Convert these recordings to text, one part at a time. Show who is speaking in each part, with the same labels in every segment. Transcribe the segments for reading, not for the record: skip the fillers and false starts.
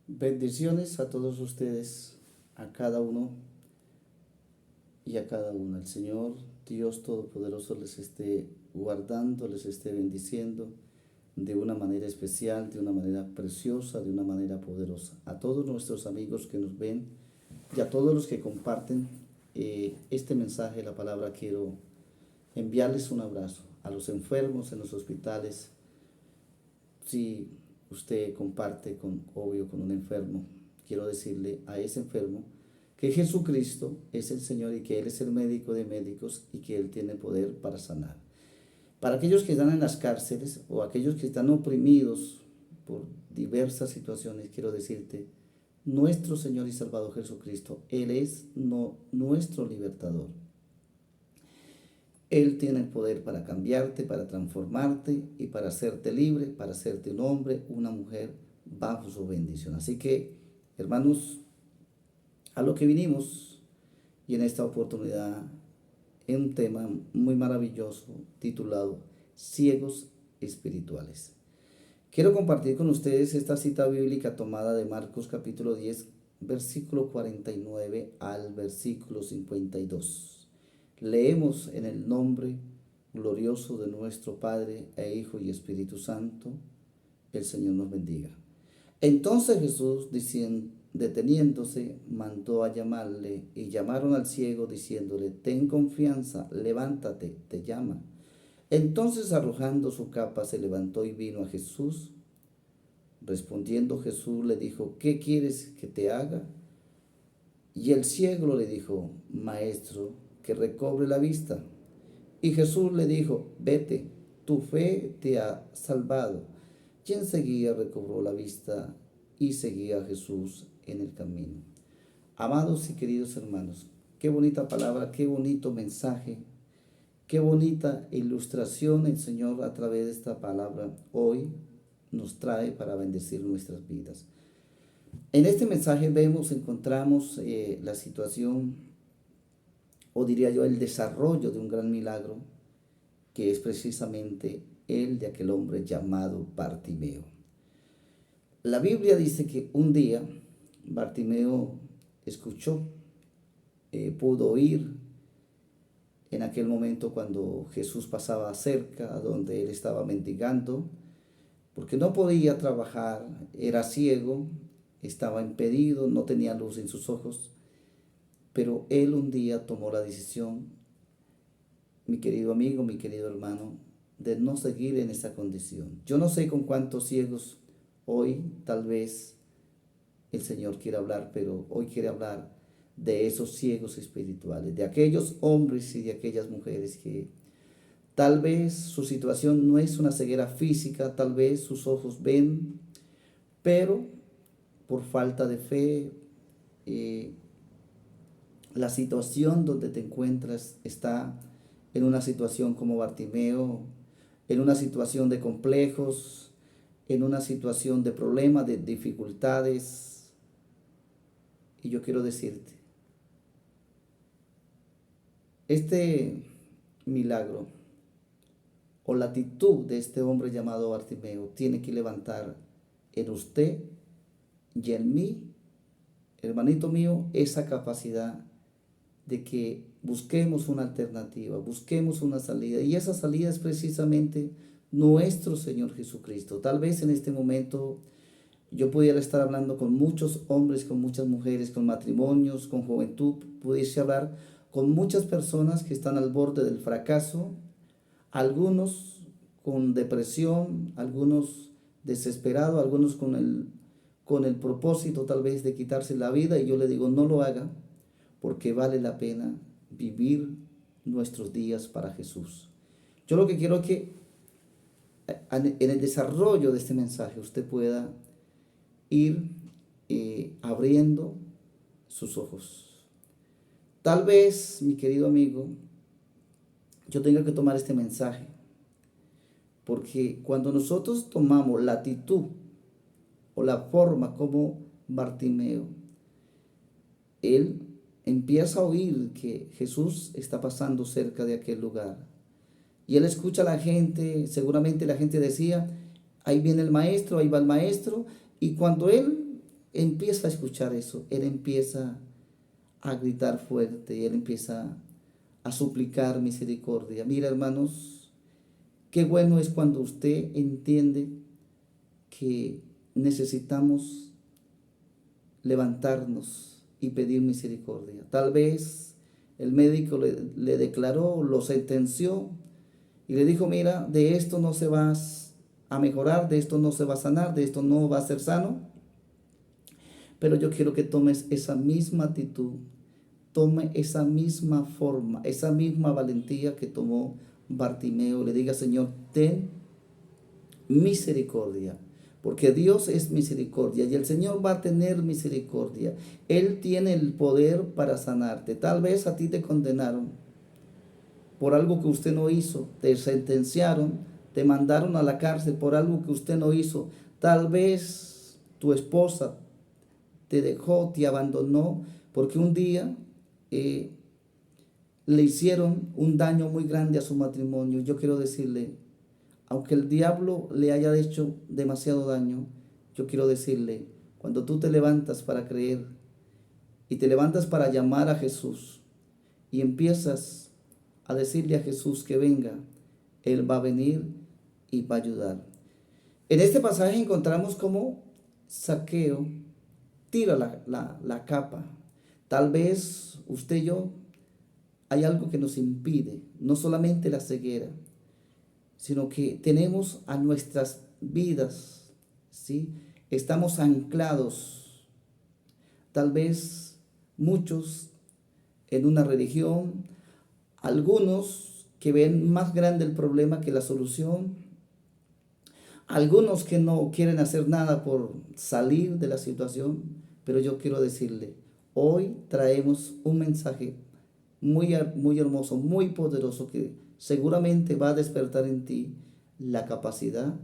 Speaker 1: Bendiciones a todos ustedes, a cada uno y a cada una. El Señor Dios Todopoderoso les esté guardando, les esté bendiciendo de una manera especial, de una manera preciosa, de una manera poderosa. A todos nuestros amigos que nos ven y a todos los que comparten este mensaje, la palabra, quiero enviarles un abrazo. A los enfermos en los hospitales, si usted comparte obvio con un enfermo, quiero decirle a ese enfermo que Jesucristo es el Señor y que Él es el médico de médicos y que Él tiene poder para sanar. Para aquellos que están en las cárceles o aquellos que están oprimidos por diversas situaciones, quiero decirte, nuestro Señor y Salvador Jesucristo, Él es nuestro libertador. Él tiene el poder para cambiarte, para transformarte y para hacerte libre, para hacerte un hombre, una mujer bajo su bendición. Así que, hermanos, a lo que vinimos y en esta oportunidad, en un tema muy maravilloso titulado Ciegos Espirituales. Quiero compartir con ustedes esta cita bíblica tomada de Marcos capítulo 10, versículo 49 al versículo 52. Leemos en el nombre glorioso de nuestro Padre e Hijo y Espíritu Santo. El Señor nos bendiga. Entonces Jesús, deteniéndose, mandó a llamarle, y llamaron al ciego diciéndole: ten confianza, levántate, te llama. Entonces, arrojando su capa, se levantó y vino a Jesús. Respondiendo Jesús le dijo: ¿qué quieres que te haga? Y el ciego le dijo: Maestro, que recobre la vista. Y Jesús le dijo: vete, tu fe te ha salvado. Y enseguida recobró la vista y seguía a Jesús en el camino. Amados y queridos hermanos, qué bonita palabra, qué bonito mensaje, qué bonita ilustración el Señor a través de esta palabra hoy nos trae para bendecir nuestras vidas. En este mensaje encontramos la situación, o diría yo, el desarrollo de un gran milagro, que es precisamente el de aquel hombre llamado Bartimeo. La Biblia dice que un día Bartimeo escuchó, pudo oír en aquel momento cuando Jesús pasaba cerca, donde él estaba mendigando, porque no podía trabajar, era ciego, estaba impedido, no tenía luz en sus ojos, pero él un día tomó la decisión, mi querido amigo, mi querido hermano, de no seguir en esa condición. Yo no sé con cuántos ciegos hoy tal vez el Señor quiere hablar, pero hoy quiere hablar de esos ciegos espirituales, de aquellos hombres y de aquellas mujeres que tal vez su situación no es una ceguera física, tal vez sus ojos ven, pero por falta de fe, la situación donde te encuentras está en una situación como Bartimeo, en una situación de complejos, en una situación de problemas, de dificultades. Y yo quiero decirte, este milagro o la actitud de este hombre llamado Bartimeo tiene que levantar en usted y en mí, hermanito mío, esa capacidad de que busquemos una alternativa, busquemos una salida. Y esa salida es precisamente nuestro Señor Jesucristo. Tal vez en este momento yo pudiera estar hablando con muchos hombres, con muchas mujeres, con matrimonios, con juventud, pudiese hablar con muchas personas que están al borde del fracaso, algunos con depresión, algunos desesperados, algunos con el propósito tal vez de quitarse la vida, y yo le digo: no lo haga, porque vale la pena vivir nuestros días para Jesús. Yo lo que quiero es que en el desarrollo de este mensaje usted pueda ir abriendo sus ojos. Tal vez, mi querido amigo, yo tenga que tomar este mensaje, porque cuando nosotros tomamos la actitud o la forma como Bartimeo, él empieza a oír que Jesús está pasando cerca de aquel lugar. Y él escucha a la gente, seguramente la gente decía: ahí viene el maestro, ahí va el maestro. Y cuando él empieza a escuchar eso, él empieza a gritar fuerte, él empieza a suplicar misericordia. Mira, hermanos, qué bueno es cuando usted entiende que necesitamos levantarnos y pedir misericordia. Tal vez el médico le declaró, lo sentenció y le dijo, mira, de esto no se va a mejorar, de esto no se va a sanar, de esto no va a ser sano. Pero yo quiero que tomes esa misma actitud, tome esa misma forma, esa misma valentía que tomó Bartimeo. Le diga, Señor, ten misericordia, porque Dios es misericordia y el Señor va a tener misericordia. Él tiene el poder para sanarte. Tal vez a ti te condenaron por algo que usted no hizo, te sentenciaron, te mandaron a la cárcel por algo que usted no hizo. Tal vez tu esposa te dejó, te abandonó, porque un día le hicieron un daño muy grande a su matrimonio. Yo quiero decirle, aunque el diablo le haya hecho demasiado daño, yo quiero decirle, cuando tú te levantas para creer y te levantas para llamar a Jesús y empiezas a decirle a Jesús que venga, Él va a venir y va a ayudar. En este pasaje encontramos cómo Zaqueo tira la capa. Tal vez usted y yo hay algo que nos impide, no solamente la ceguera, sino que tenemos a nuestras vidas, ¿sí? Estamos anclados, tal vez muchos en una religión, algunos que ven más grande el problema que la solución, algunos que no quieren hacer nada por salir de la situación, pero yo quiero decirle, hoy traemos un mensaje muy hermoso, muy poderoso, que seguramente va a despertar en ti la capacidad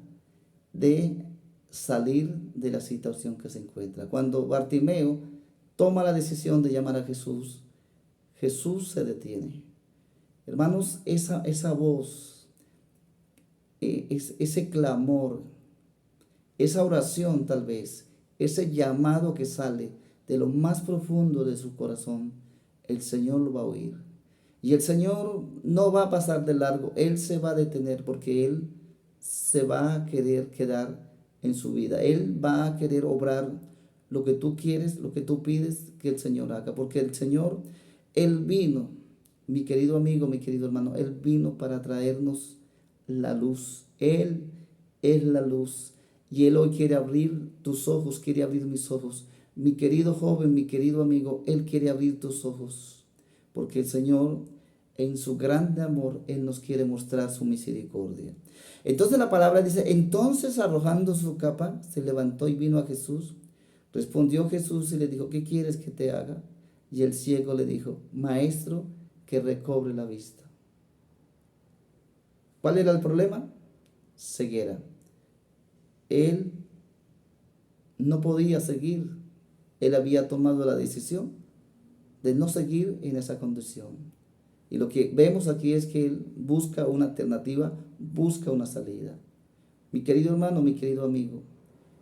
Speaker 1: de salir de la situación que se encuentra. Cuando Bartimeo toma la decisión de llamar a Jesús, Jesús se detiene. Hermanos, esa voz, ese clamor, esa oración tal vez, ese llamado que sale de lo más profundo de su corazón, el Señor lo va a oír. Y el Señor no va a pasar de largo, Él se va a detener porque Él se va a querer quedar en su vida. Él va a querer obrar lo que tú quieres, lo que tú pides que el Señor haga. Porque el Señor, Él vino, mi querido amigo, mi querido hermano, Él vino para traernos la luz. Él es la luz. Y Él hoy quiere abrir tus ojos, quiere abrir mis ojos. Mi querido joven, mi querido amigo, Él quiere abrir tus ojos, porque el Señor, en su grande amor, Él nos quiere mostrar su misericordia. Entonces la palabra dice, entonces arrojando su capa, se levantó y vino a Jesús. Respondió Jesús y le dijo, ¿qué quieres que te haga? Y el ciego le dijo, Maestro, que recobre la vista. ¿Cuál era el problema? Ceguera. Él no podía seguir. Él había tomado la decisión de no seguir en esa condición. Y lo que vemos aquí es que él busca una alternativa, busca una salida. Mi querido hermano, mi querido amigo,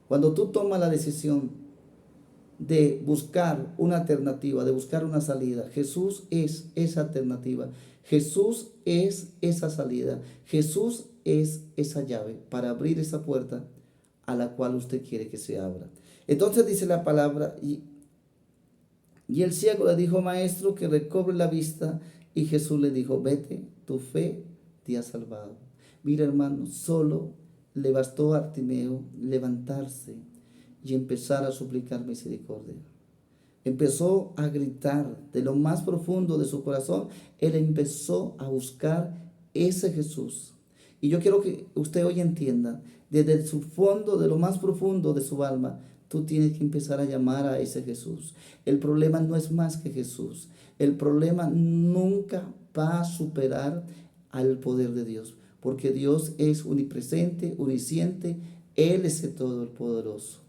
Speaker 1: cuando tú tomas la decisión de buscar una alternativa, de buscar una salida, Jesús es esa alternativa. Jesús es esa salida. Jesús es esa llave para abrir esa puerta a la cual usted quiere que se abra. Entonces dice la palabra, y el ciego le dijo, Maestro, que recobre la vista. Y Jesús le dijo, vete, tu fe te ha salvado. Mira, hermano, solo le bastó a Bartimeo levantarse y empezar a suplicar misericordia. Empezó a gritar de lo más profundo de su corazón. Él empezó a buscar ese Jesús. Y yo quiero que usted hoy entienda, desde su fondo, de lo más profundo de su alma, tú tienes que empezar a llamar a ese Jesús. El problema no es más que Jesús. El problema nunca va a superar al poder de Dios, porque Dios es omnipresente, omnisciente, Él es el todopoderoso.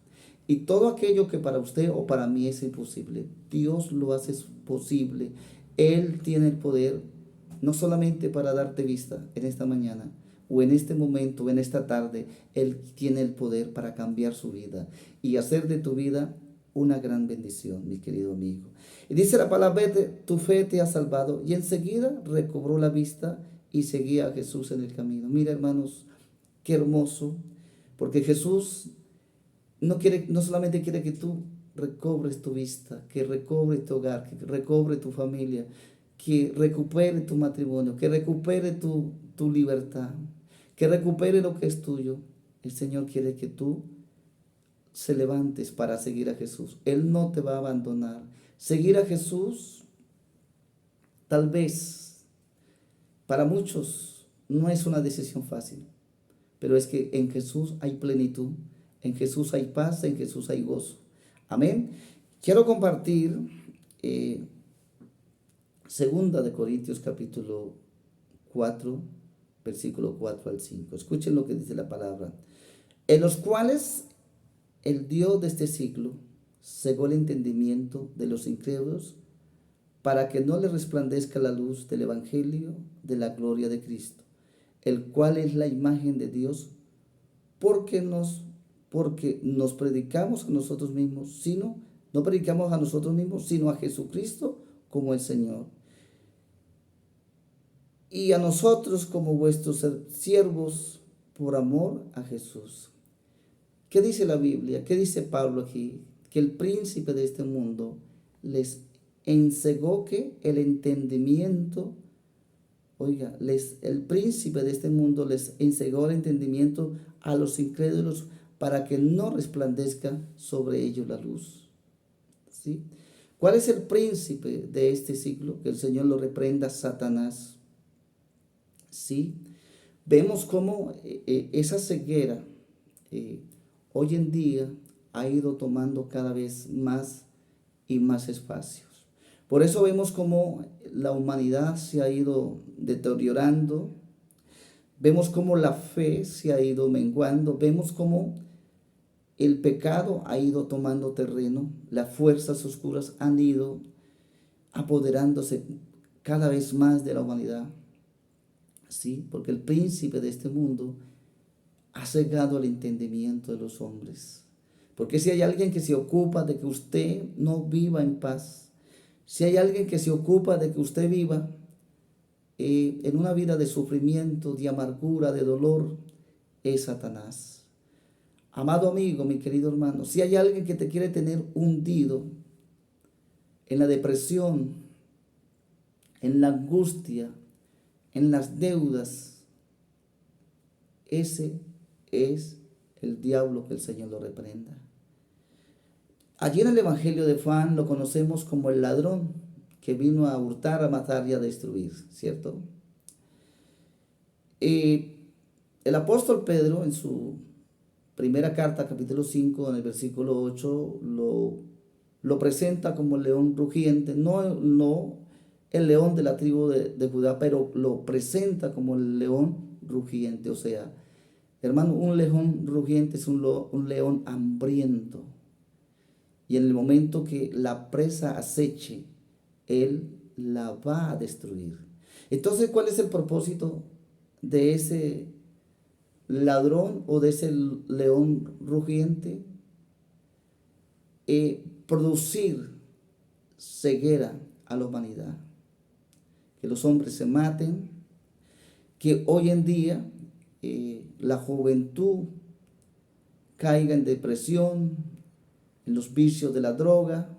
Speaker 1: Y todo aquello que para usted o para mí es imposible, Dios lo hace posible. Él tiene el poder no solamente para darte vista en esta mañana, o en este momento, o en esta tarde. Él tiene el poder para cambiar su vida y hacer de tu vida una gran bendición, mi querido amigo. Y dice la palabra, vete, tu fe te ha salvado. Y enseguida recobró la vista y seguía a Jesús en el camino. Mira, hermanos, qué hermoso, porque Jesús no solamente quiere que tú recobres tu vista, que recobre tu hogar, que recobre tu familia, que recupere tu matrimonio, que recupere tu libertad, que recupere lo que es tuyo. El Señor quiere que tú se levantes para seguir a Jesús. Él no te va a abandonar. Seguir a Jesús, tal vez, para muchos no es una decisión fácil, pero es que en Jesús hay plenitud, en Jesús hay paz, en Jesús hay gozo. Amén. Quiero compartir segunda de Corintios capítulo 4, versículo 4 al 5. Escuchen lo que dice la palabra. En los cuales el Dios de este siglo cegó el entendimiento de los incrédulos para que no les resplandezca la luz del evangelio de la gloria de Cristo, el cual es la imagen de Dios, porque nos predicamos a nosotros mismos, no predicamos a nosotros mismos, sino a Jesucristo como el Señor. Y a nosotros como vuestros siervos por amor a Jesús. ¿Qué dice la Biblia? ¿Qué dice Pablo aquí? Que el príncipe de este mundo les ensegó que el entendimiento, oiga, el príncipe de este mundo les ensegó el entendimiento a los incrédulos para que no resplandezca sobre ellos la luz. ¿Sí? ¿Cuál es el príncipe de este siglo? Que el Señor lo reprenda, Satanás. ¿Sí? Vemos cómo esa ceguera hoy en día ha ido tomando cada vez más y más espacios. Por eso vemos cómo la humanidad se ha ido deteriorando, vemos cómo la fe se ha ido menguando, vemos cómo el pecado ha ido tomando terreno, las fuerzas oscuras han ido apoderándose cada vez más de la humanidad. ¿Sí? Porque el príncipe de este mundo ha cegado el entendimiento de los hombres. Porque si hay alguien que se ocupa de que usted no viva en paz, si hay alguien que se ocupa de que usted viva en una vida de sufrimiento, de amargura, de dolor, es Satanás. Amado amigo, mi querido hermano, si hay alguien que te quiere tener hundido en la depresión, en la angustia, en las deudas, ese es el diablo, que el Señor lo reprenda. Allí en el Evangelio de Juan lo conocemos como el ladrón que vino a hurtar, a matar y a destruir, ¿cierto? El apóstol Pedro en su primera carta, capítulo 5, en el versículo 8, lo presenta como el león rugiente, no el león de la tribu de Judá, pero lo presenta como el león rugiente. O sea, hermano, un león rugiente es un león hambriento. Y en el momento que la presa aceche, él la va a destruir. Entonces, ¿cuál es el propósito de ese ladrón o de ese león rugiente? Producir ceguera a la humanidad. Que los hombres se maten, que hoy en día la juventud caiga en depresión, en los vicios de la droga,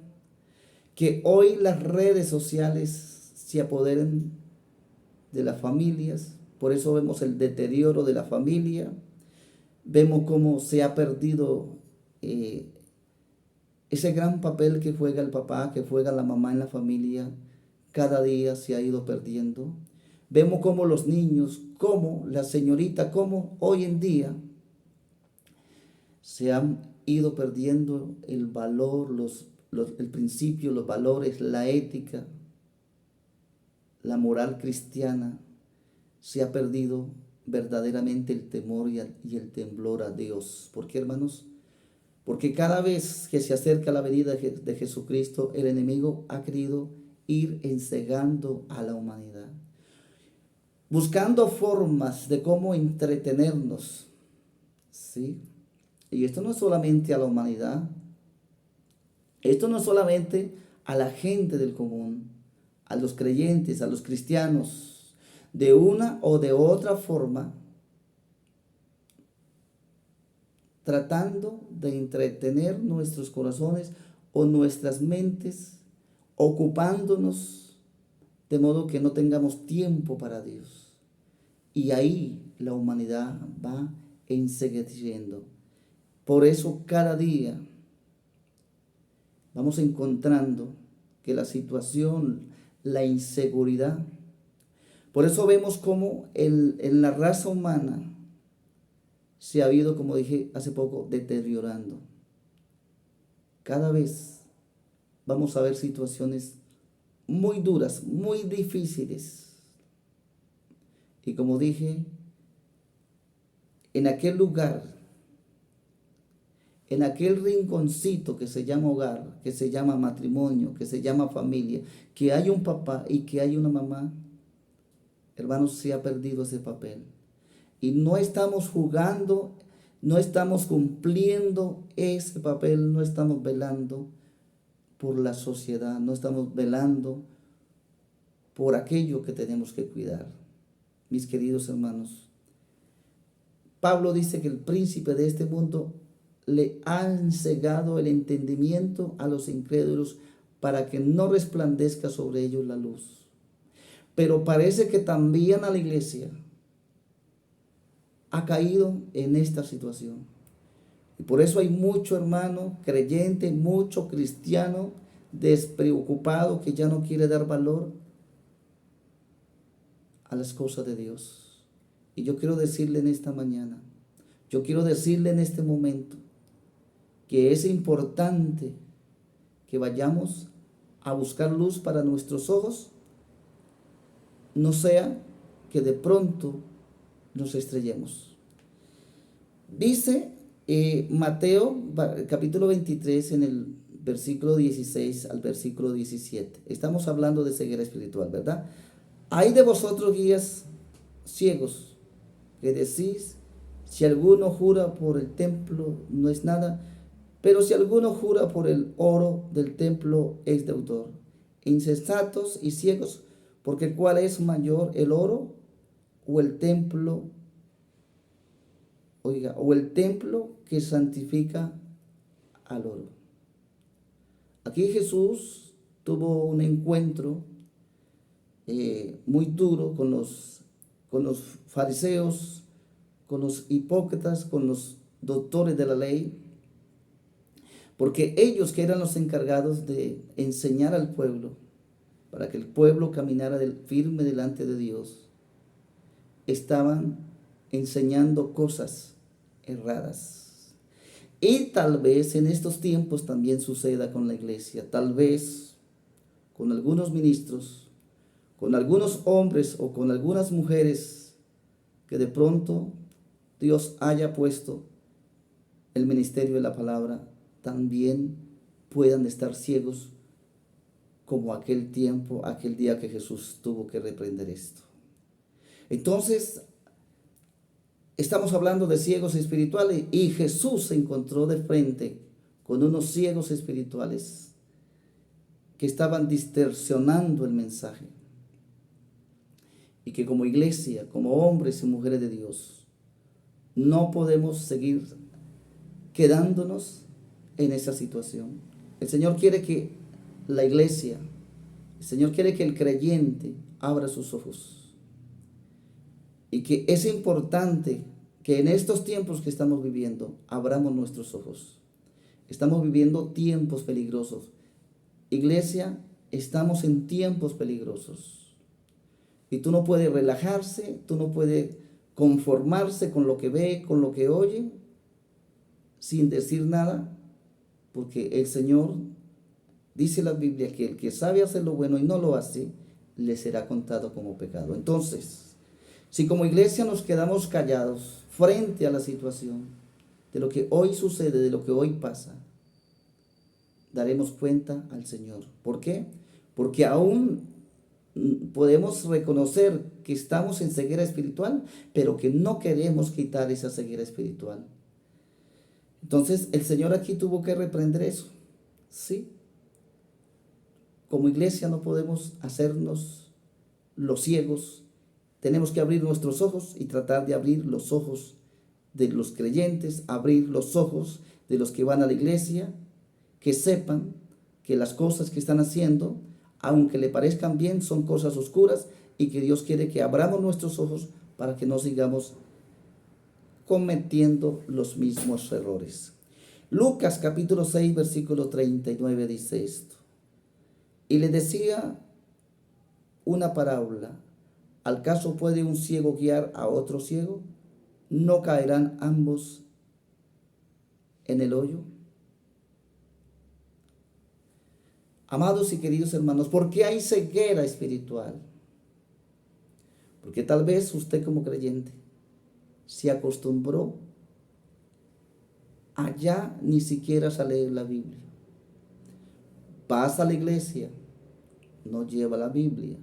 Speaker 1: que hoy las redes sociales se apoderen de las familias. Por eso vemos el deterioro de la familia, vemos cómo se ha perdido ese gran papel que juega el papá, que juega la mamá en la familia, cada día se ha ido perdiendo. Vemos cómo los niños, cómo la señorita, cómo hoy en día se han ido perdiendo el valor, el principio, los valores, la ética, la moral cristiana. Se ha perdido verdaderamente el temor y el temblor a Dios. ¿Por qué, hermanos? Porque cada vez que se acerca la venida de Jesucristo, el enemigo ha querido ir ensegando a la humanidad, buscando formas de cómo entretenernos, ¿sí? Y esto no es solamente a la humanidad, Esto no es solamente a la gente del común, a los creyentes, a los cristianos, de una o de otra forma, tratando de entretener nuestros corazones o nuestras mentes, ocupándonos de modo que no tengamos tiempo para Dios. Y ahí la humanidad va ensegueciendo. Por eso cada día vamos encontrando que la situación, la inseguridad, por eso vemos cómo en la raza humana se ha ido, como dije hace poco, deteriorando. Cada vez vamos a ver situaciones muy duras, muy difíciles. Y como dije, en aquel lugar, en aquel rinconcito que se llama hogar, que se llama matrimonio, que se llama familia, que hay un papá y que hay una mamá, hermanos, se ha perdido ese papel. Y no estamos jugando, no estamos cumpliendo ese papel, no estamos velando por la sociedad, no estamos velando por aquello que tenemos que cuidar. Mis queridos hermanos, Pablo dice que el príncipe de este mundo le han cegado el entendimiento a los incrédulos para que no resplandezca sobre ellos la luz. Pero parece que también a la iglesia ha caído en esta situación. Y por eso hay mucho hermano creyente, mucho cristiano despreocupado que ya no quiere dar valor a las cosas de Dios. Y yo quiero decirle en esta mañana, yo quiero decirle en este momento que es importante que vayamos a buscar luz para nuestros ojos, no sea que de pronto nos estrellemos. Dice Mateo capítulo 23 en el versículo 16 al versículo 17. Estamos hablando de ceguera espiritual, ¿verdad? Hay de vosotros guías ciegos que decís, si alguno jura por el templo no es nada, pero si alguno jura por el oro del templo es deudor. Insensatos y ciegos, porque ¿cuál es mayor, el oro o el templo? Oiga, o el templo que santifica al oro. Aquí Jesús tuvo un encuentro muy duro con los fariseos, con los hipócritas, con los doctores de la ley, porque ellos, que eran los encargados de enseñar al pueblo, para que el pueblo caminara firme delante de Dios, estaban enseñando cosas erradas. Y tal vez en estos tiempos también suceda con la iglesia, tal vez con algunos ministros, con algunos hombres o con algunas mujeres que de pronto Dios haya puesto el ministerio de la palabra, también puedan estar ciegos como aquel tiempo, aquel día que Jesús tuvo que reprender esto. Entonces, estamos hablando de ciegos espirituales y Jesús se encontró de frente con unos ciegos espirituales que estaban distorsionando el mensaje. Y que como iglesia, como hombres y mujeres de Dios, no podemos seguir quedándonos en esa situación. El Señor quiere que la iglesia, el Señor quiere que el creyente abra sus ojos. Y que es importante que en estos tiempos que estamos viviendo, abramos nuestros ojos. Estamos viviendo tiempos peligrosos. Iglesia, estamos en tiempos peligrosos. Y tú no puedes relajarse, tú no puedes conformarse con lo que ve, con lo que oye, sin decir nada, porque el Señor dice la Biblia que el que sabe hacer lo bueno y no lo hace, le será contado como pecado. Entonces, si como iglesia nos quedamos callados frente a la situación de lo que hoy sucede, de lo que hoy pasa, daremos cuenta al Señor. ¿Por qué? Porque aún podemos reconocer que estamos en ceguera espiritual, pero que no queremos quitar esa ceguera espiritual. Entonces el Señor aquí tuvo que reprender eso, ¿sí? como iglesia no podemos hacernos los ciegos. Tenemos que abrir nuestros ojos y tratar de abrir los ojos de los creyentes, abrir los ojos de los que van a la iglesia, que sepan que las cosas que están haciendo, aunque le parezcan bien, son cosas oscuras y que Dios quiere que abramos nuestros ojos para que no sigamos cometiendo los mismos errores. Lucas capítulo 6, versículo 39 dice esto. Y le decía una parábola: ¿al caso puede un ciego guiar a otro ciego? ¿No caerán ambos en el hoyo? Amados y queridos hermanos, ¿por qué hay ceguera espiritual? Porque tal vez usted como creyente se acostumbró a ya ni siquiera a leer la Biblia. Pasa a la iglesia, no lleva la Biblia,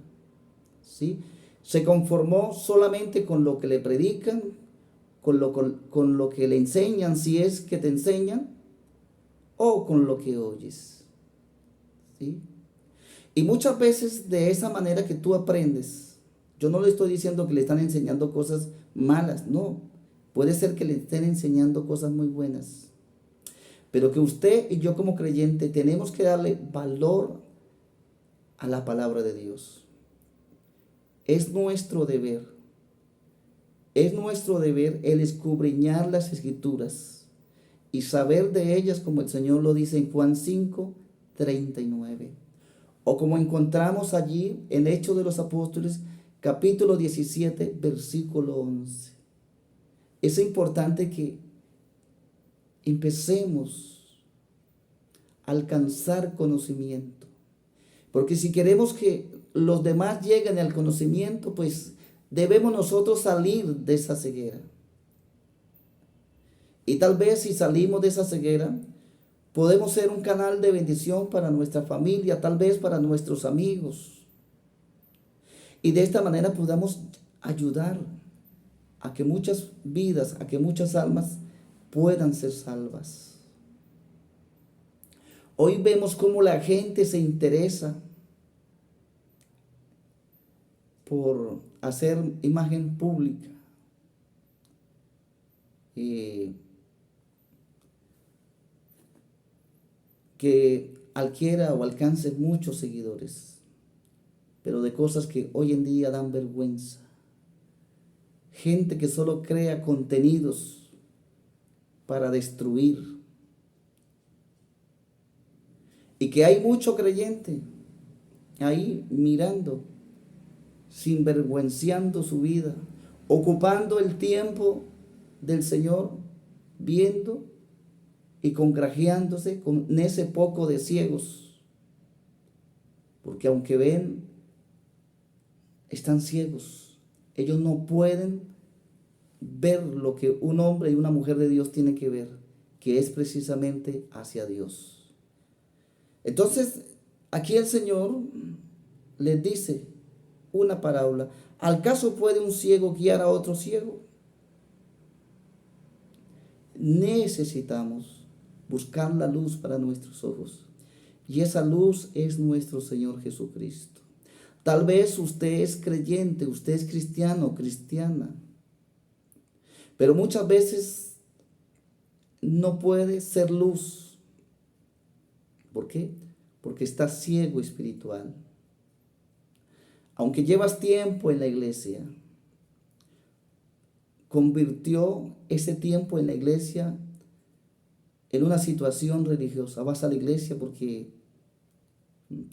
Speaker 1: ¿sí? Se conformó solamente con lo que le predican, con lo que le enseñan, si es que te enseñan, o con lo que oyes, ¿sí? Y muchas veces de esa manera que tú aprendes, yo no le estoy diciendo que le están enseñando cosas malas, no. Puede ser que le estén enseñando cosas muy buenas, pero que usted y yo como creyente tenemos que darle valor a la palabra de Dios. Es nuestro deber el escudriñar las escrituras y saber de ellas, como el Señor lo dice en Juan 5:39, o como encontramos allí en Hechos de los Apóstoles capítulo 17 versículo 11. Es importante que empecemos a alcanzar conocimiento, porque si queremos que los demás lleguen al conocimiento, pues debemos nosotros salir de esa ceguera. Y tal vez si salimos de esa ceguera, podemos ser un canal de bendición para nuestra familia, tal vez para nuestros amigos. Y de esta manera podamos ayudar a que muchas vidas, a que muchas almas puedan ser salvas. Hoy vemos cómo la gente se interesa por hacer imagen pública, que adquiera o alcance muchos seguidores, pero de cosas que hoy en día dan vergüenza. Gente que solo crea contenidos para destruir, y que hay mucho creyente ahí mirando, sinvergüenciando su vida, ocupando el tiempo del Señor, viendo y congrajeándose con ese poco de ciegos, porque aunque ven, están ciegos. Ellos no pueden ver lo que un hombre y una mujer de Dios tienen que ver, que es precisamente hacia Dios. Entonces, aquí el Señor les dice una parábola: ¿al caso puede un ciego guiar a otro ciego? Necesitamos buscar la luz para nuestros ojos, y esa luz es nuestro Señor Jesucristo. Tal vez usted es creyente, usted es cristiano, cristiana, pero muchas veces no puede ser luz. ¿Por qué? Porque está ciego espiritual. Aunque llevas tiempo en la iglesia, convirtió ese tiempo en la iglesia en una situación religiosa. Vas a la iglesia porque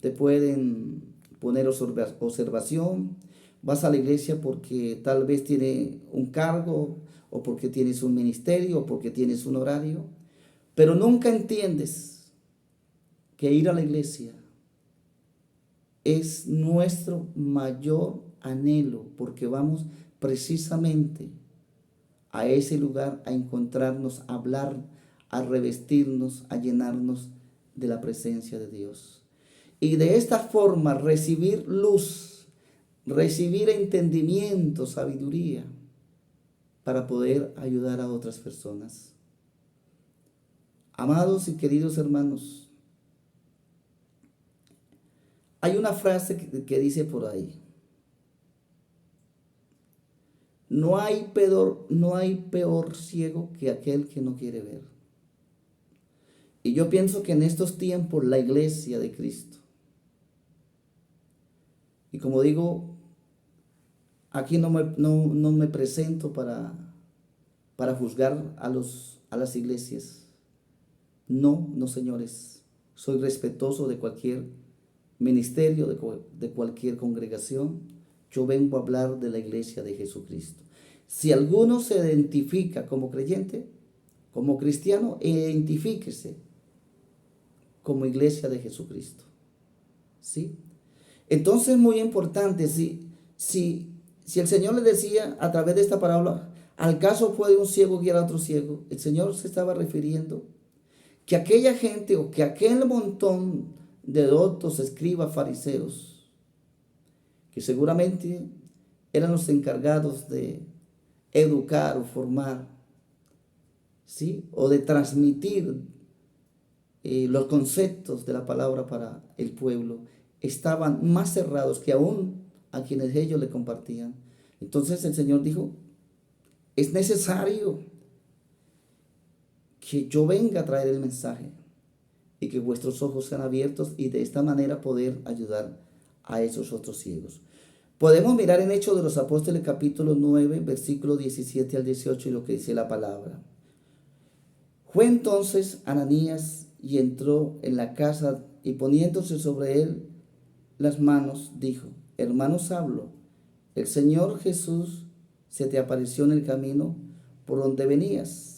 Speaker 1: te pueden poner observación, vas a la iglesia porque tal vez tiene un cargo, o porque tienes un ministerio, o porque tienes un horario, pero nunca entiendes que ir a la iglesia es nuestro mayor anhelo, porque vamos precisamente a ese lugar a encontrarnos, a hablar, a revestirnos, a llenarnos de la presencia de Dios. Y de esta forma recibir luz, recibir entendimiento, sabiduría, para poder ayudar a otras personas. Amados y queridos hermanos, Hay una frase que dice por ahí, no hay peor ciego que aquel que no quiere ver. Y yo pienso que en estos tiempos la iglesia de Cristo, y como digo, aquí no me presento para juzgar a las iglesias. No, no, señores. Soy respetuoso de cualquier ministerio, de cualquier congregación. Yo vengo a hablar de la iglesia de Jesucristo. Si alguno se identifica como creyente, como cristiano, identifíquese como iglesia de Jesucristo. ¿Sí? Entonces es muy importante, si el Señor le decía a través de esta parábola, al caso puede un ciego guiar a otro ciego, el Señor se estaba refiriendo que aquella gente o que aquel montón de doctos, escribas, fariseos, que seguramente eran los encargados de educar o formar, ¿sí? O de transmitir los conceptos de la palabra para el pueblo, estaban más cerrados que aún a quienes ellos le compartían. Entonces el Señor dijo, es necesario que yo venga a traer el mensaje y que vuestros ojos sean abiertos y de esta manera poder ayudar a esos otros ciegos. Podemos mirar en Hechos de los Apóstoles capítulo 9, versículo 17 al 18 y lo que dice la palabra. Fue entonces Ananías y entró en la casa y poniéndose sobre él las manos, dijo, hermano Saulo, el Señor Jesús se te apareció en el camino por donde venías.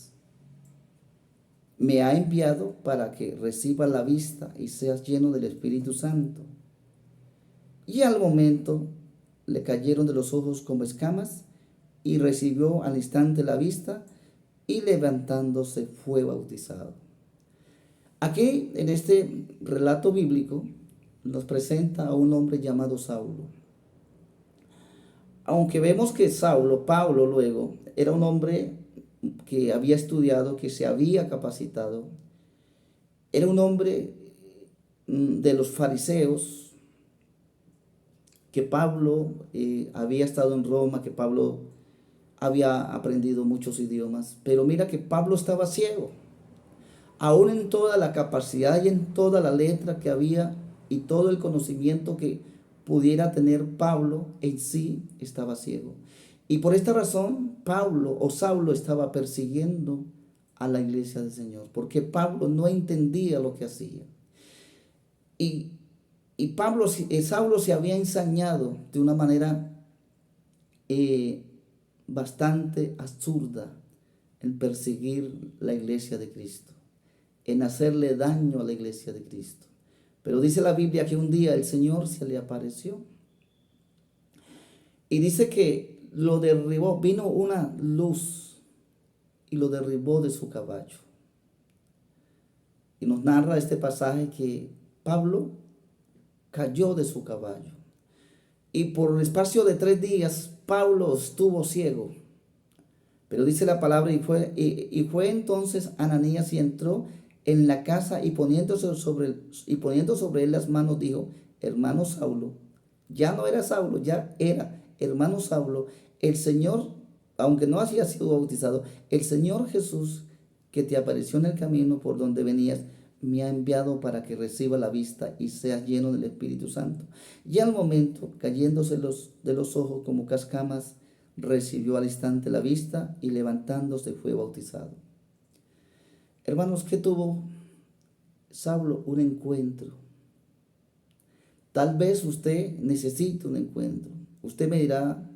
Speaker 1: Me ha enviado para que recibas la vista y seas lleno del Espíritu Santo. Y al momento le cayeron de los ojos como escamas y recibió al instante la vista y levantándose fue bautizado. Aquí en este relato bíblico nos presenta a un hombre llamado Saulo. Aunque vemos que Pablo luego, era un hombre que había estudiado, que se había capacitado, era un hombre de los fariseos, que Pablo había estado en Roma, que Pablo había aprendido muchos idiomas, pero mira que Pablo estaba ciego, aún en toda la capacidad y en toda la letra que había y todo el conocimiento que pudiera tener Pablo, en sí estaba ciego. Y por esta razón Saulo estaba persiguiendo a la iglesia del Señor, porque Pablo no entendía lo que hacía. Y Saulo se había ensañado de una manera bastante absurda en perseguir la iglesia de Cristo, en hacerle daño a la iglesia de Cristo. Pero dice la Biblia que un día el Señor se le apareció y dice que lo derribó, vino una luz y lo derribó de su caballo. Y nos narra este pasaje que Pablo cayó de su caballo. Y por el espacio de 3 días Pablo estuvo ciego. Pero dice la palabra, y fue entonces Ananías y entró en la casa y poniendo sobre él las manos, dijo, hermano Saulo, ya no era Saulo, ya era hermano Saulo, el Señor, aunque no había sido bautizado, el Señor Jesús que te apareció en el camino por donde venías, me ha enviado para que reciba la vista y seas lleno del Espíritu Santo. Y al momento, cayéndose de los ojos como cascamas, recibió al instante la vista y levantándose fue bautizado. Hermanos, ¿qué tuvo Saulo? Un encuentro. Tal vez usted necesite un encuentro. Usted me dirá,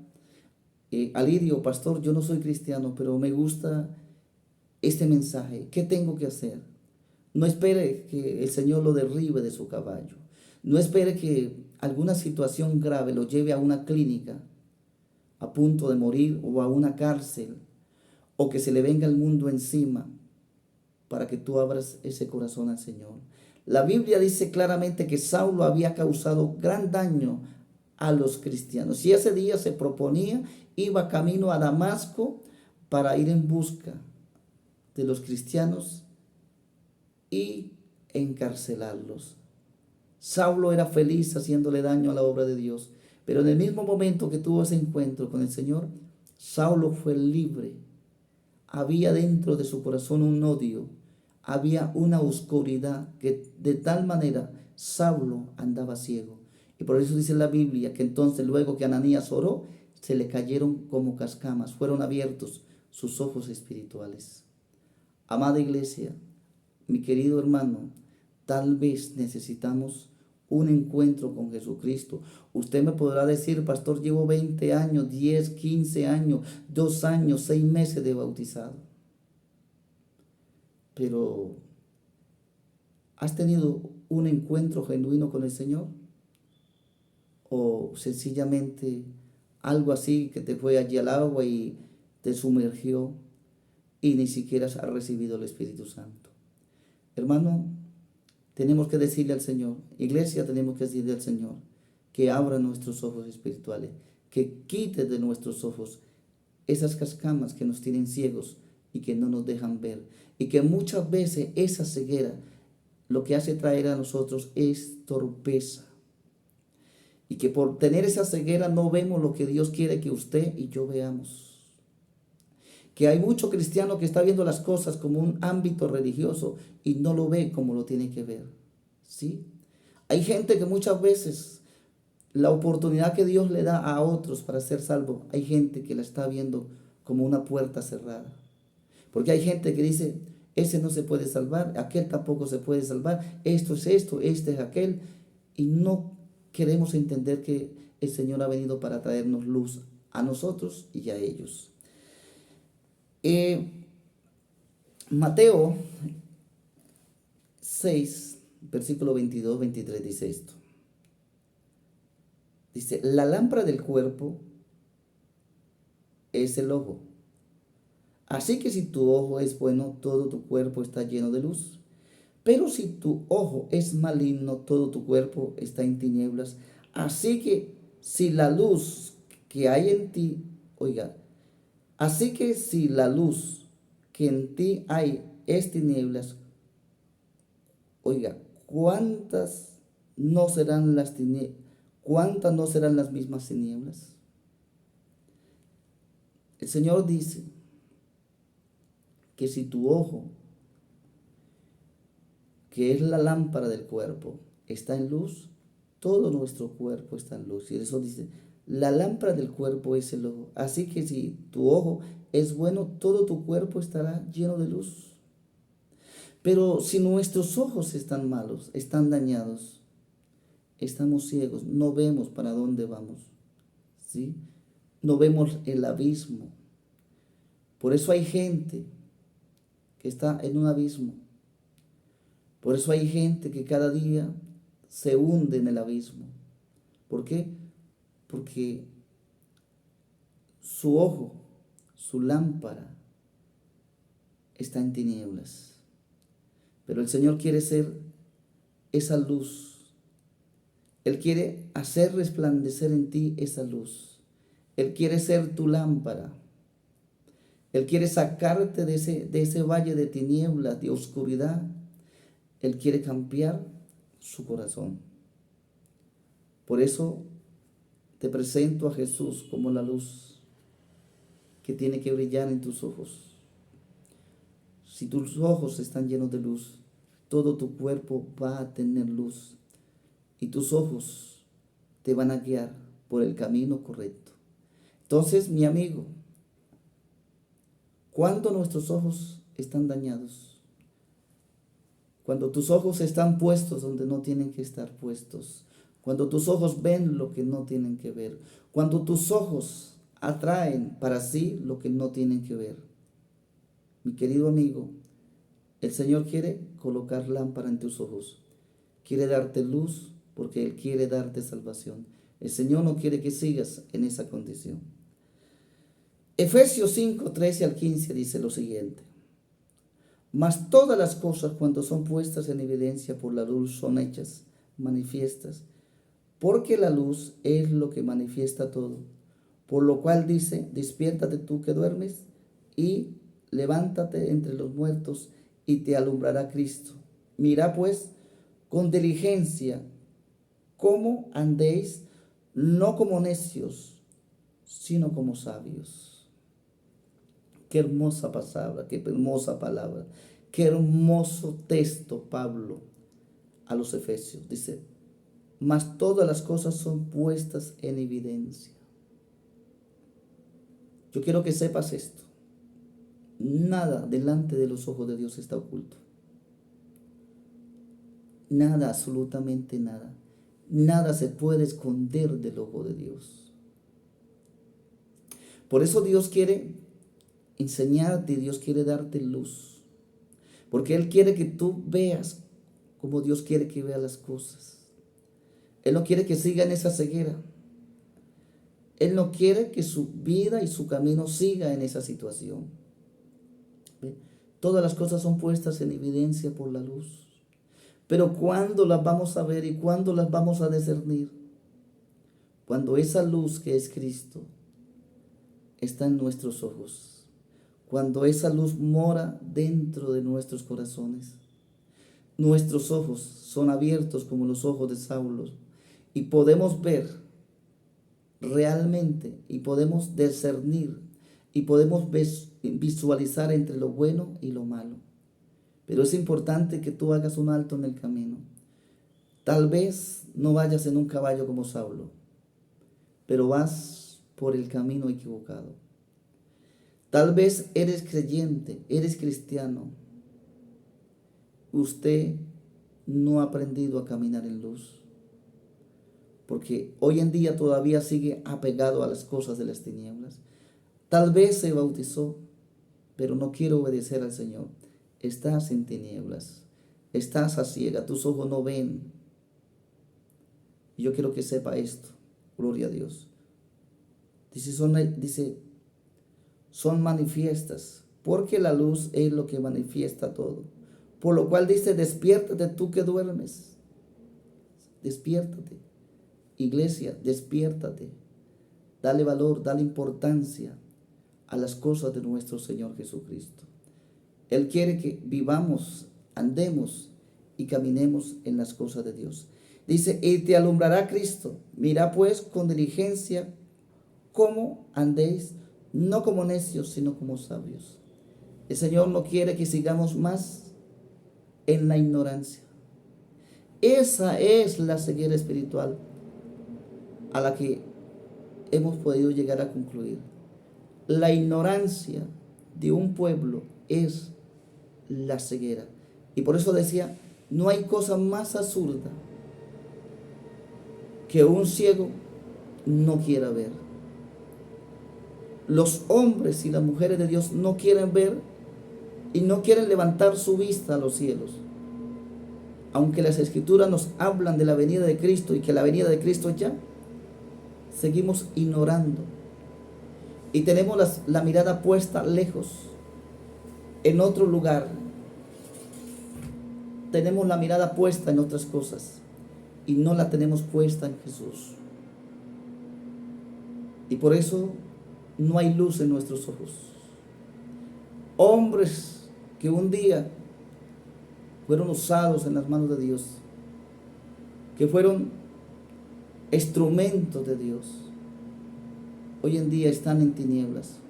Speaker 1: Alirio, pastor, yo no soy cristiano, pero me gusta este mensaje. ¿Qué tengo que hacer? No espere que el Señor lo derribe de su caballo. No espere que alguna situación grave lo lleve a una clínica a punto de morir o a una cárcel o que se le venga el mundo encima para que tú abras ese corazón al Señor. La Biblia dice claramente que Saulo había causado gran daño a los cristianos y ese día se proponía, iba camino a Damasco para ir en busca de los cristianos y encarcelarlos. Saulo era feliz haciéndole daño a la obra de Dios. Pero en el mismo momento que tuvo ese encuentro con el Señor, Saulo fue libre. Había dentro de su corazón un odio, había una oscuridad que de tal manera Saulo andaba ciego. Y por eso dice la Biblia que entonces luego que Ananías oró, se le cayeron como cascamas, fueron abiertos sus ojos espirituales. Amada iglesia, mi querido hermano, tal vez necesitamos un encuentro con Jesucristo. Usted me podrá decir, pastor, llevo 20 años, 10, 15 años, 2 años, 6 meses de bautizado. Pero, ¿has tenido un encuentro genuino con el Señor? ¿O sencillamente algo así que te fue allí al agua y te sumergió y ni siquiera has recibido el Espíritu Santo? Hermano, tenemos que decirle al Señor, iglesia, tenemos que decirle al Señor que abra nuestros ojos espirituales, que quite de nuestros ojos esas cascamas que nos tienen ciegos y que no nos dejan ver. Y que muchas veces esa ceguera lo que hace traer a nosotros es torpeza. Y que por tener esa ceguera no vemos lo que Dios quiere que usted y yo veamos. Que hay mucho cristiano que está viendo las cosas como un ámbito religioso y no lo ve como lo tiene que ver. ¿Sí? Hay gente que muchas veces la oportunidad que Dios le da a otros para ser salvo, hay gente que la está viendo como una puerta cerrada. Porque hay gente que dice, ese no se puede salvar, aquel tampoco se puede salvar, esto es esto, este es aquel. Y no queremos entender que el Señor ha venido para traernos luz a nosotros y a ellos. Mateo 6, versículo 22, 23 dice esto. Dice, la lámpara del cuerpo es el ojo. Así que si tu ojo es bueno, todo tu cuerpo está lleno de luz. Pero si tu ojo es maligno, todo tu cuerpo está en tinieblas. Así que si la luz que hay en ti, oiga, así que si la luz que en ti hay es tinieblas, oiga, ¿cuántas no serán las tinieblas? ¿Cuántas no serán las mismas tinieblas? El Señor dice que si tu ojo, que es la lámpara del cuerpo, está en luz, todo nuestro cuerpo está en luz. Y eso dice, la lámpara del cuerpo es el ojo. Así que si tu ojo es bueno, todo tu cuerpo estará lleno de luz. Pero si nuestros ojos están malos, están dañados, estamos ciegos, no vemos para dónde vamos, ¿sí? No vemos el abismo. Por eso hay gente que está en un abismo. Por eso hay gente que cada día se hunde en el abismo. ¿Por qué? Porque su ojo, su lámpara, está en tinieblas. Pero el Señor quiere ser esa luz. Él quiere hacer resplandecer en ti esa luz. Él quiere ser tu lámpara. Él quiere sacarte de ese valle de tinieblas, de oscuridad. Él quiere cambiar su corazón. Por eso te presento a Jesús como la luz que tiene que brillar en tus ojos. Si tus ojos están llenos de luz, todo tu cuerpo va a tener luz y tus ojos te van a guiar por el camino correcto. Entonces, mi amigo, cuando nuestros ojos están dañados, cuando tus ojos están puestos donde no tienen que estar puestos, cuando tus ojos ven lo que no tienen que ver, cuando tus ojos atraen para sí lo que no tienen que ver. Mi querido amigo, el Señor quiere colocar lámpara en tus ojos, quiere darte luz porque Él quiere darte salvación. El Señor no quiere que sigas en esa condición. Efesios 5, 13 al 15 dice lo siguiente. Mas todas las cosas cuando son puestas en evidencia por la luz son hechas manifiestas, porque la luz es lo que manifiesta todo. Por lo cual dice, despiértate tú que duermes y levántate entre los muertos y te alumbrará Cristo. Mira pues con diligencia cómo andéis, no como necios, sino como sabios. Qué hermosa palabra, qué hermosa palabra, qué hermoso texto Pablo a los Efesios. Dice, mas todas las cosas son puestas en evidencia. Yo quiero que sepas esto. Nada delante de los ojos de Dios está oculto. Nada, absolutamente nada. Nada se puede esconder del ojo de Dios. Por eso Dios quiere enseñarte, Dios quiere darte luz. Porque Él quiere que tú veas como Dios quiere que veas las cosas. Él no quiere que siga en esa ceguera. Él no quiere que su vida y su camino siga en esa situación. ¿Ve? Todas las cosas son puestas en evidencia por la luz. Pero ¿cuándo las vamos a ver y cuándo las vamos a discernir? Cuando esa luz que es Cristo está en nuestros ojos. Cuando esa luz mora dentro de nuestros corazones. Nuestros ojos son abiertos como los ojos de Saulo y podemos ver realmente y podemos discernir y podemos visualizar entre lo bueno y lo malo. Pero es importante que tú hagas un alto en el camino. Tal vez no vayas en un caballo como Saulo, pero vas por el camino equivocado. Tal vez eres creyente, eres cristiano. Usted no ha aprendido a caminar en luz, porque hoy en día todavía sigue apegado a las cosas de las tinieblas. Tal vez se bautizó, pero no quiere obedecer al Señor. Estás en tinieblas, estás a ciega, tus ojos no ven. Y yo quiero que sepa esto, gloria a Dios. Dice, son manifiestas, porque la luz es lo que manifiesta todo. Por lo cual dice, despiértate tú que duermes. Despiértate. Iglesia, despiértate. Dale valor, dale importancia a las cosas de nuestro Señor Jesucristo. Él quiere que vivamos, andemos y caminemos en las cosas de Dios. Dice, y te alumbrará Cristo. Mira pues con diligencia cómo andéis, no como necios, sino como sabios. El Señor no quiere que sigamos más en la ignorancia. Esa es la ceguera espiritual a la que hemos podido llegar a concluir. La ignorancia de un pueblo es la ceguera. Y por eso decía, no hay cosa más absurda que un ciego no quiera ver. Los hombres y las mujeres de Dios no quieren ver y no quieren levantar su vista a los cielos. Aunque las escrituras nos hablan de la venida de Cristo y que la venida de Cristo ya, seguimos ignorando. Y tenemos la mirada puesta lejos, en otro lugar. Tenemos la mirada puesta en otras cosas y no la tenemos puesta en Jesús. Y por eso no hay luz en nuestros ojos. Hombres que un día fueron usados en las manos de Dios, que fueron instrumentos de Dios, hoy en día están en tinieblas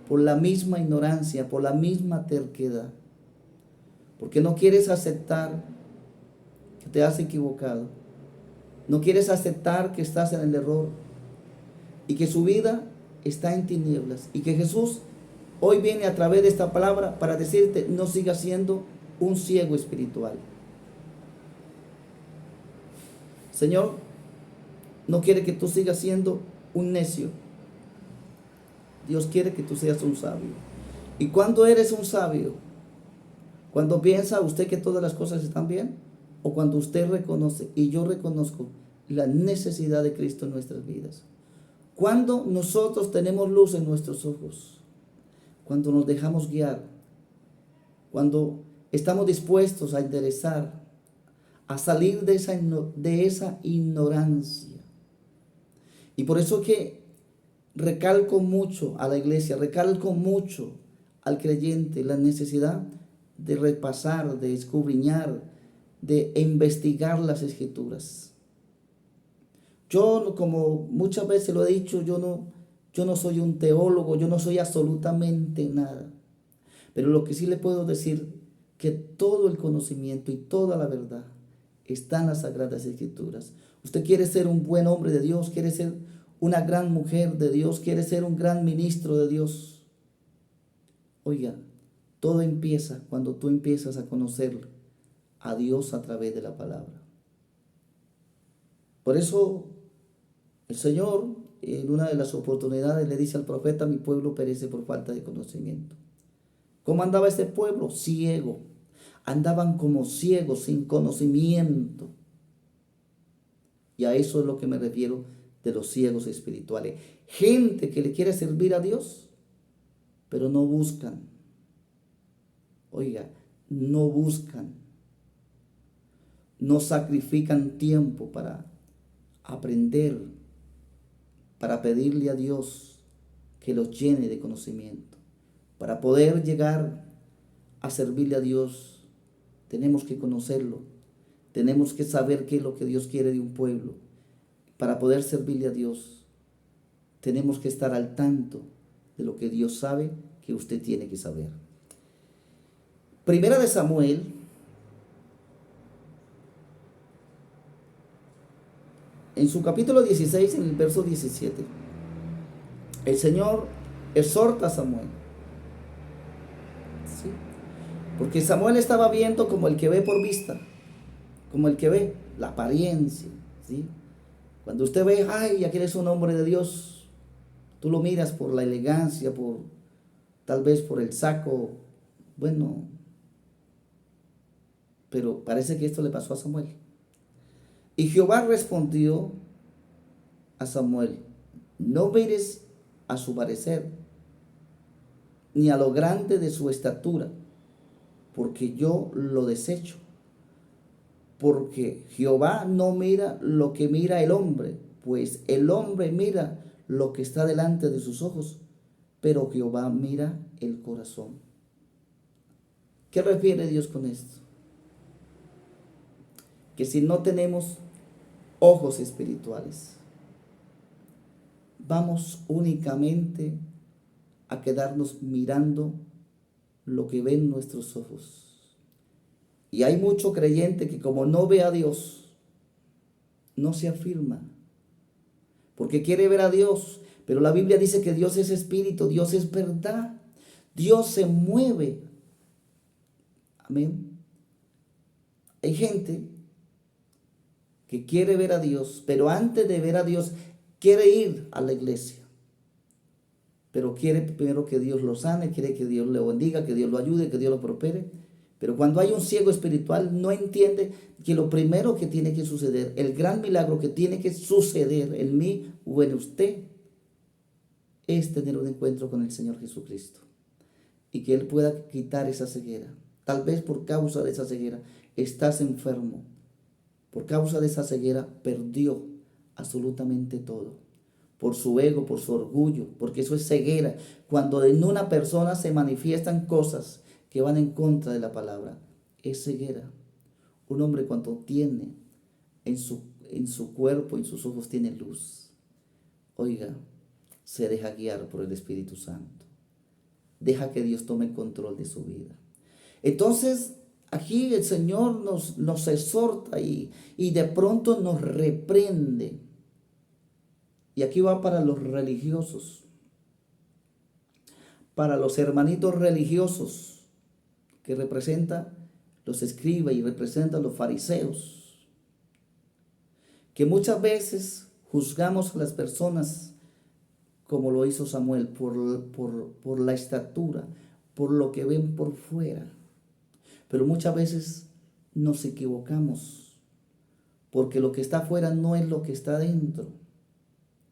Speaker 1: por la misma ignorancia, por la misma terquedad, porque no quieres aceptar que te has equivocado, no quieres aceptar que estás en el error y que su vida está en tinieblas y que Jesús hoy viene a través de esta palabra para decirte, no sigas siendo un ciego espiritual. Señor no quiere que tú sigas siendo un necio. Dios quiere que tú seas un sabio. ¿Y cuando eres un sabio? Cuando piensa usted que todas las cosas están bien, o cuando usted reconoce, y yo reconozco, la necesidad de Cristo en nuestras vidas. Cuando nosotros tenemos luz en nuestros ojos, cuando nos dejamos guiar, cuando estamos dispuestos a enderezar, a salir de esa ignorancia. Y por eso que recalco mucho a la iglesia, recalco mucho al creyente la necesidad de repasar, de escudriñar, de investigar las escrituras. Como muchas veces lo he dicho, yo no soy un teólogo, yo no soy absolutamente nada. Pero lo que sí le puedo decir, que todo el conocimiento y toda la verdad está en las Sagradas Escrituras. Usted quiere ser un buen hombre de Dios, quiere ser una gran mujer de Dios, quiere ser un gran ministro de Dios. Oiga, todo empieza cuando tú empiezas a conocer a Dios a través de la palabra. Por eso el Señor en una de las oportunidades le dice al profeta: mi pueblo perece por falta de conocimiento. ¿Cómo andaba este pueblo? Ciego. Andaban como ciegos, sin conocimiento. Y a eso es lo que me refiero de los ciegos espirituales. Gente que le quiere servir a Dios, pero no buscan. Oiga, no buscan. No sacrifican tiempo para aprender, para pedirle a Dios que los llene de conocimiento. Para poder llegar a servirle a Dios, tenemos que conocerlo. Tenemos que saber qué es lo que Dios quiere de un pueblo. Para poder servirle a Dios, tenemos que estar al tanto de lo que Dios sabe que usted tiene que saber. Primera de Samuel, en su capítulo 16, en el verso 17, el Señor exhorta a Samuel. ¿Sí? Porque Samuel estaba viendo como el que ve por vista, como el que ve la apariencia. ¿Sí? Cuando usted ve, ay, ya que eres un hombre de Dios, tú lo miras por la elegancia, tal vez por el saco. Bueno, pero parece que esto le pasó a Samuel. Y Jehová respondió a Samuel: no mires a su parecer, ni a lo grande de su estatura, porque yo lo desecho. Porque Jehová no mira lo que mira el hombre, pues el hombre mira lo que está delante de sus ojos, pero Jehová mira el corazón. ¿Qué refiere Dios con esto? Que si no tenemos ojos espirituales, vamos únicamente a quedarnos mirando lo que ven nuestros ojos. Y hay mucho creyente que, como no ve a Dios, no se afirma, porque quiere ver a Dios. Pero la Biblia dice que Dios es espíritu, Dios es verdad, Dios se mueve. Amén. Hay gente que quiere ver a Dios, pero antes de ver a Dios quiere ir a la iglesia. Pero quiere primero que Dios lo sane, quiere que Dios le bendiga, que Dios lo ayude, que Dios lo prospere. Pero cuando hay un ciego espiritual, no entiende que lo primero que tiene que suceder, el gran milagro que tiene que suceder en mí o en usted, es tener un encuentro con el Señor Jesucristo. Y que Él pueda quitar esa ceguera. Tal vez por causa de esa ceguera estás enfermo. Por causa de esa ceguera perdió absolutamente todo. Por su ego, por su orgullo, porque eso es ceguera. Cuando en una persona se manifiestan cosas que van en contra de la palabra, es ceguera. Un hombre, cuando tiene en su cuerpo, en sus ojos, tiene luz, oiga, se deja guiar por el Espíritu Santo. Deja que Dios tome el control de su vida. Entonces, aquí el Señor nos exhorta y de pronto nos reprende. Y aquí va para los religiosos, para los hermanitos religiosos, que representa los escribas y representa los fariseos, que muchas veces juzgamos a las personas como lo hizo Samuel, por la estatura, por lo que ven por fuera. Pero muchas veces nos equivocamos, porque lo que está afuera no es lo que está dentro,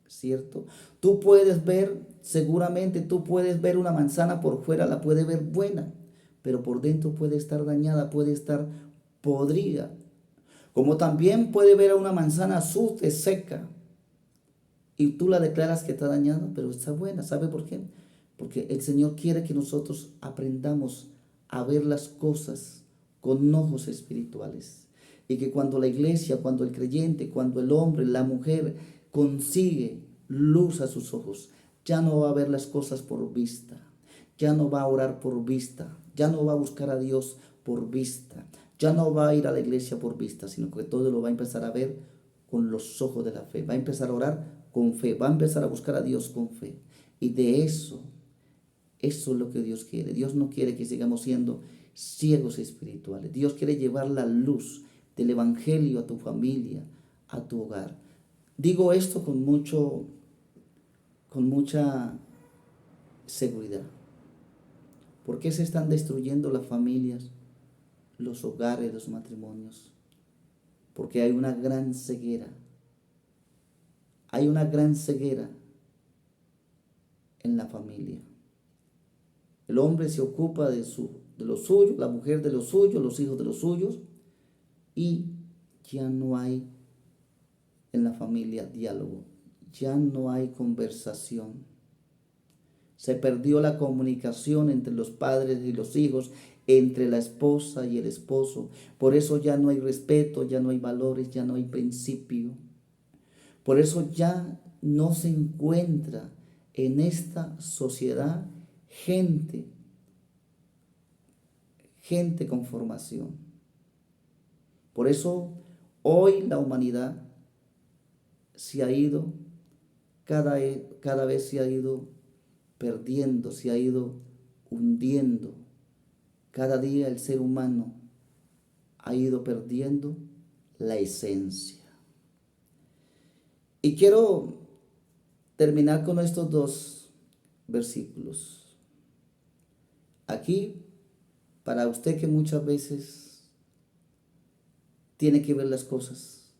Speaker 1: ¿cierto? Tú puedes ver, seguramente tú puedes ver una manzana por fuera, la puedes ver buena, pero por dentro puede estar dañada, puede estar podrida. Como también puede ver a una manzana azul, seca, y tú la declaras que está dañada, pero está buena. ¿Sabe por qué? Porque el Señor quiere que nosotros aprendamos a ver las cosas con ojos espirituales. Y que cuando la iglesia, cuando el creyente, cuando el hombre, la mujer consigue luz a sus ojos, ya no va a ver las cosas por vista, ya no va a orar por vista, ya no va a buscar a Dios por vista, ya no va a ir a la iglesia por vista, sino que todo lo va a empezar a ver con los ojos de la fe, va a empezar a orar con fe, va a empezar a buscar a Dios con fe. Y de eso es lo que Dios quiere. Dios no quiere que sigamos siendo ciegos espirituales. Dios quiere llevar la luz del evangelio a tu familia, a tu hogar. Digo esto con mucha seguridad. ¿Por qué se están destruyendo las familias, los hogares, los matrimonios? Porque hay una gran ceguera. Hay una gran ceguera en la familia. El hombre se ocupa de lo suyo, la mujer de lo suyo, los hijos de los suyos, y ya no hay en la familia diálogo, ya no hay conversación. Se perdió la comunicación entre los padres y los hijos, entre la esposa y el esposo. Por eso ya no hay respeto, ya no hay valores, ya no hay principio. Por eso ya no se encuentra en esta sociedad gente con formación. Por eso hoy la humanidad se ha ido, cada vez se ha ido perdiendo, se ha ido hundiendo. Cada día el ser humano ha ido perdiendo la esencia. Y quiero terminar con estos dos versículos. Aquí, para usted que muchas veces tiene que ver las cosas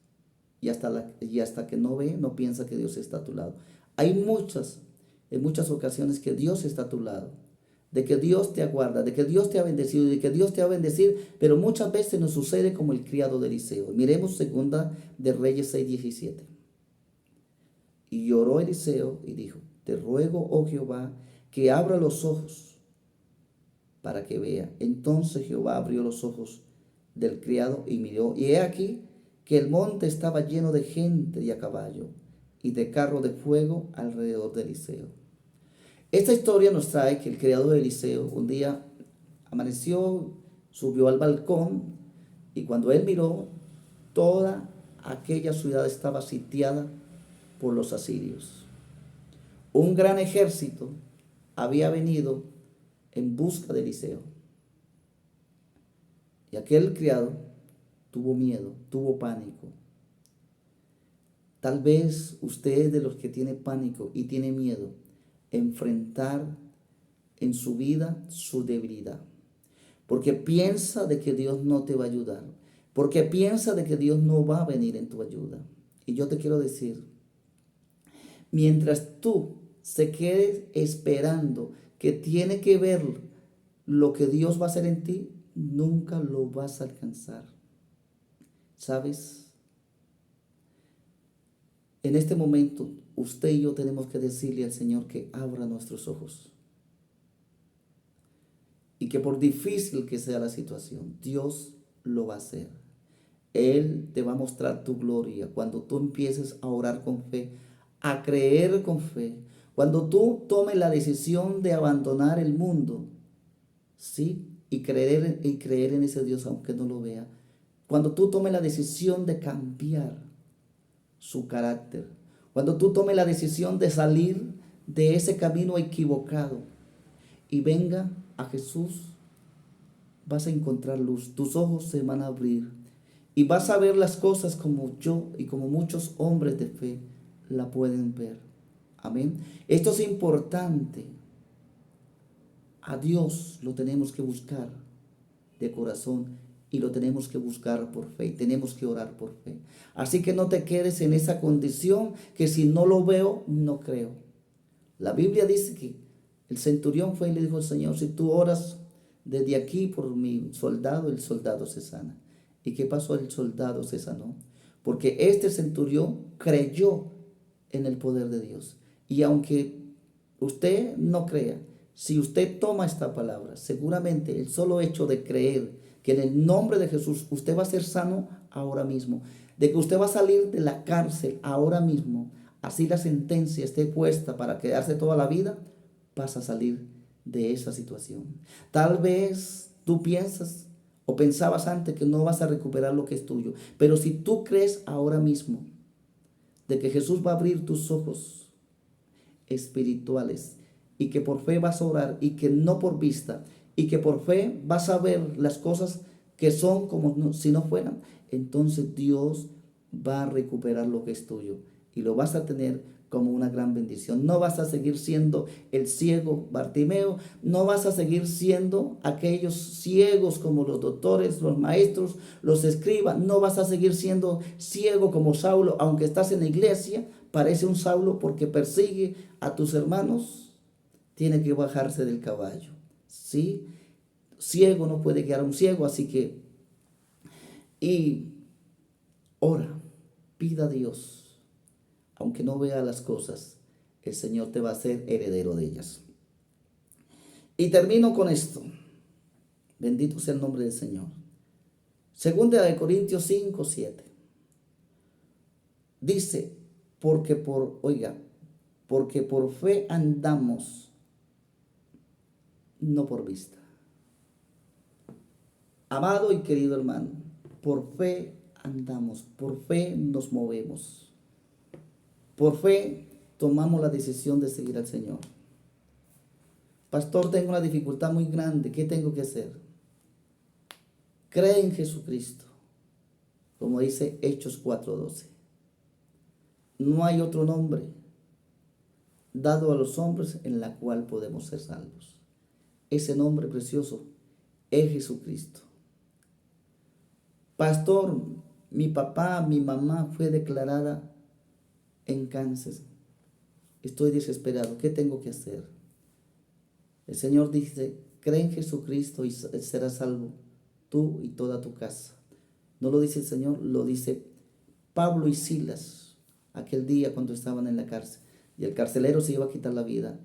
Speaker 1: y hasta que no ve, no piensa que Dios está a tu lado. En muchas ocasiones que Dios está a tu lado, de que Dios te aguarda, de que Dios te ha bendecido, de que Dios te va a bendecir, pero muchas veces nos sucede como el criado de Eliseo. Miremos segunda de Reyes 6:17. Y lloró Eliseo y dijo: te ruego, oh Jehová, que abra los ojos para que vea. Entonces Jehová abrió los ojos del criado y miró, y he aquí que el monte estaba lleno de gente y a caballo y de carro de fuego alrededor de Eliseo. Esta historia nos trae que el criado de Eliseo un día amaneció, subió al balcón, y cuando él miró, toda aquella ciudad estaba sitiada por los asirios. Un gran ejército había venido en busca de Eliseo. Y aquel criado tuvo miedo, tuvo pánico. Tal vez usted es de los que tiene pánico y tiene miedo enfrentar en su vida su debilidad, porque piensa de que Dios no te va a ayudar, porque piensa de que Dios no va a venir en tu ayuda. Y yo te quiero decir, mientras tú se quedes esperando que tiene que ver lo que Dios va a hacer en ti, nunca lo vas a alcanzar. ¿Sabes? En este momento, usted y yo tenemos que decirle al Señor que abra nuestros ojos. Y que por difícil que sea la situación, Dios lo va a hacer. Él te va a mostrar tu gloria cuando tú empieces a orar con fe, a creer con fe. Cuando tú tomes la decisión de abandonar el mundo, ¿sí? Y creer en ese Dios aunque no lo vea. Cuando tú tomes la decisión de cambiar su carácter, cuando tú tomes la decisión de salir de ese camino equivocado y venga a Jesús, vas a encontrar luz, tus ojos se van a abrir y vas a ver las cosas como yo y como muchos hombres de fe la pueden ver. Amén. Esto es importante. A Dios lo tenemos que buscar de corazón y lo tenemos que buscar por fe. Tenemos que orar por fe. Así que no te quedes en esa condición que si no lo veo, no creo. La Biblia dice que el centurión fue y le dijo al Señor: si tú oras desde aquí por mi soldado, el soldado se sana. ¿Y qué pasó? El soldado se sanó. Porque este centurión creyó en el poder de Dios. Y aunque usted no crea, si usted toma esta palabra, seguramente el solo hecho de creer que en el nombre de Jesús usted va a ser sano, ahora mismo, de que usted va a salir de la cárcel ahora mismo, así la sentencia esté puesta para quedarse toda la vida, vas a salir de esa situación. Tal vez tú piensas o pensabas antes que no vas a recuperar lo que es tuyo, pero si tú crees ahora mismo de que Jesús va a abrir tus ojos espirituales y que por fe vas a orar y que no por vista y que por fe vas a ver las cosas que son como si no fueran, entonces Dios va a recuperar lo que es tuyo y lo vas a tener como una gran bendición. No vas a seguir siendo el ciego Bartimeo, no vas a seguir siendo aquellos ciegos como los doctores, los maestros, los escribas, no vas a seguir siendo ciego como Saulo, aunque estás en la iglesia, parece un Saulo porque persigue a tus hermanos, tiene que bajarse del caballo, ¿sí? Ciego no puede guiar a un ciego, así que, y ora, pida a Dios. Aunque no vea las cosas, el Señor te va a hacer heredero de ellas. Y termino con esto. Bendito sea el nombre del Señor. Segunda de Corintios 5:7. Dice, porque por fe andamos, no por vista. Amado y querido hermano, por fe andamos, por fe nos movemos. Por fe tomamos la decisión de seguir al Señor. Pastor, tengo una dificultad muy grande. ¿Qué tengo que hacer? Cree en Jesucristo, como dice Hechos 4:12. No hay otro nombre dado a los hombres en la cual podemos ser salvos. Ese nombre precioso es Jesucristo. Pastor, mi papá, mi mamá fue declarada en cáncer. Estoy desesperado. ¿Qué tengo que hacer? El Señor dice, cree en Jesucristo y serás salvo, tú y toda tu casa. No lo dice el Señor, lo dice Pablo y Silas, aquel día cuando estaban en la cárcel. Y el carcelero se iba a quitar la vida.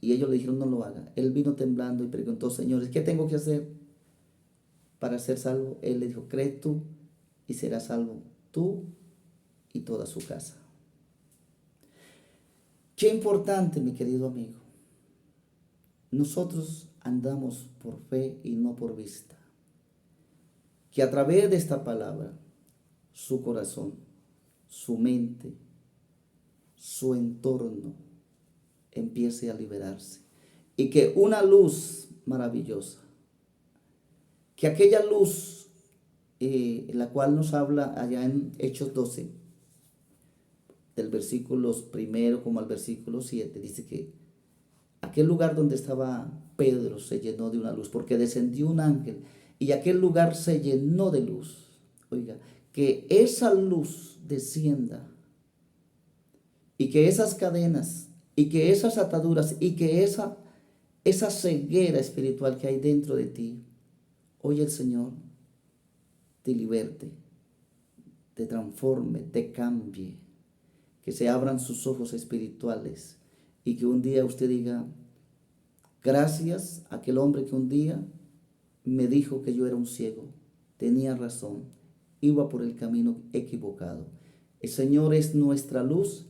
Speaker 1: Y ellos le dijeron, no lo haga. Él vino temblando y preguntó, señores, ¿qué tengo que hacer para ser salvo? Él le dijo, cree tú y serás salvo, tú y toda su casa. Qué importante, mi querido amigo. Nosotros andamos por fe y no por vista. Que a través de esta palabra, su corazón, su mente, su entorno empiece a liberarse. Y que una luz maravillosa, que aquella luz, la cual nos habla allá en Hechos 12, del versículo 1 como al versículo 7, dice que aquel lugar donde estaba Pedro se llenó de una luz, porque descendió un ángel y aquel lugar se llenó de luz. Oiga, que esa luz descienda y que esas cadenas y que esas ataduras y que esa ceguera espiritual que hay dentro de ti, hoy el Señor te liberte, te transforme, te cambie, que se abran sus ojos espirituales y que un día usted diga, gracias a aquel hombre que un día me dijo que yo era un ciego, tenía razón, iba por el camino equivocado. El Señor es nuestra luz,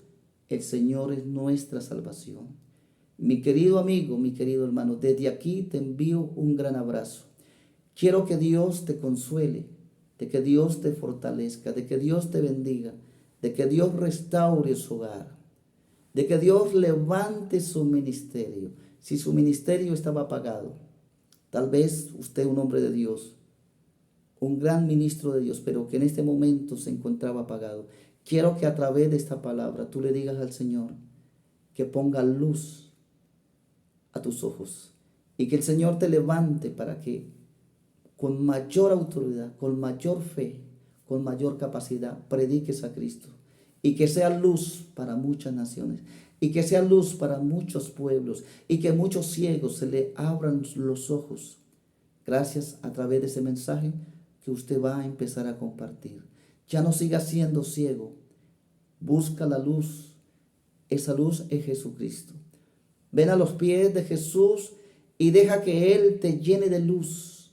Speaker 1: el Señor es nuestra salvación. Mi querido amigo, mi querido hermano, desde aquí te envío un gran abrazo. Quiero que Dios te consuele, de que Dios te fortalezca, de que Dios te bendiga, de que Dios restaure su hogar, de que Dios levante su ministerio. Si su ministerio estaba apagado, tal vez usted un hombre de Dios, un gran ministro de Dios, pero que en este momento se encontraba apagado. Quiero que a través de esta palabra tú le digas al Señor que ponga luz a tus ojos y que el Señor te levante para que con mayor autoridad, con mayor fe, con mayor capacidad, prediques a Cristo y que sea luz para muchas naciones y que sea luz para muchos pueblos y que muchos ciegos se le abran los ojos gracias a través de ese mensaje que usted va a empezar a compartir. Ya no siga siendo ciego, busca la luz, esa luz es Jesucristo. Ven a los pies de Jesús y deja que Él te llene de luz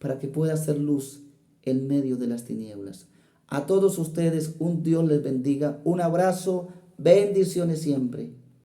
Speaker 1: para que pueda ser luz en medio de las tinieblas. A todos ustedes, un Dios les bendiga. Un abrazo, bendiciones siempre.